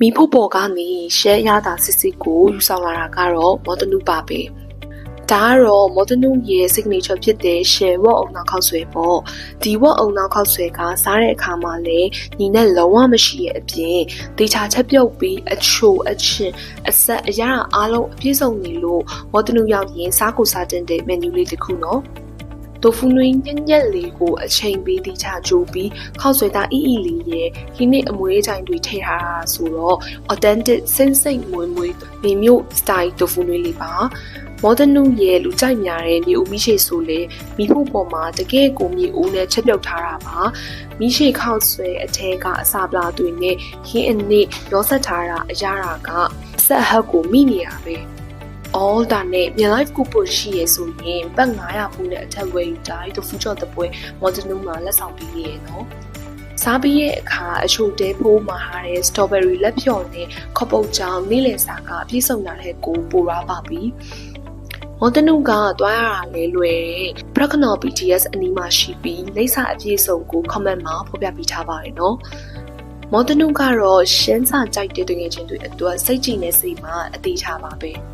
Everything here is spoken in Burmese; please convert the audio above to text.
မိဖို့ပေါ်ကနေရှဲရတာစစ်စစ်ကိုယူဆောင်လာတာကတော့မော်တနုပါပဲဒါကတော့မော်တနုရဲ့ signature ဖြစ်တဲ့ရှယ်ဝက်အောင်နောက်ခောက်ဆွဲပေါ့ဒီဝက်အောင်နောက်ခောက်ဆွဲကစားတဲ့အခါမှာလည်းညီနဲ့လုံးဝမရှိရဲ့အပြင်ဒေချာချက်ပြုတ်ပြီးအချိုအချင်းအဆက်အရာအားလုံးအပြည့်စုံနေလို့မော်တနုရောက်ရင်စားကိုစားတင်တဲ့ menu လေးတစ်ခုနော်တိုဖူနွေးညက်ညက်လေးကိုအချိန်ပေးတိချကြိုးပြီးခောက်ဆွဲသားအီလေးရဲ့ခင်းနဲ့အမွေးချိုင်တွေထည့်ထားတာဆိုတော့ authentic စိမ့်စိမ့်မွေမွေမိမျိုး style တိုဖူနွေးလေးပါမော်ဒနုရဲ့လူကြိုက်များတဲ့မြေဦးမိရှိဆိုလေမိဖို့ပေါ်မှာတကယ်ကိုမြေဦးနဲ့ချက်ပြုတ်ထားတာပါမိရှိခောက်ဆွဲအထဲကအစာပလာတွေနဲ့ခင်းအနစ်ရောဆက်ထားတာအရာကအဆက်ဟက်ကိုမိနေရပဲall ဒါနဲ့မြန် life ကိုပို့ရှိရဆိုရင်ဘတ်900ဘူးနဲ့အထက်ဝယ်ယူတိုင်းတိုဖူချော့တပွဲမော်ဒနုမှာလက်ဆောင်ပေးရနော်စားပြီးရဲ့အခါအချိုတဲဖိုးမှာထားတဲ့ strawberry လက်ဖြော်နဲ့ခေါပုတ်ချောင်းနေ့လယ်စာကအပြည့်စုံလာတဲ့ကိုပိုရပါပြီမော်တနုကတွားရတာလဲလွယ်တဲ့ Praknor BTS အနီးမှာရှိပြီးလိပ်စာအပြည့်စုံကို comment မှာဖော်ပြပေးထားပါတယ်နော်မော်တနုကတော့ရှင်းစာကြိုက်တဲ့တကယ်ချင်းတွေအတွက်စိတ်ကြည်နေစိတ်မှာအသေးချပါပဲ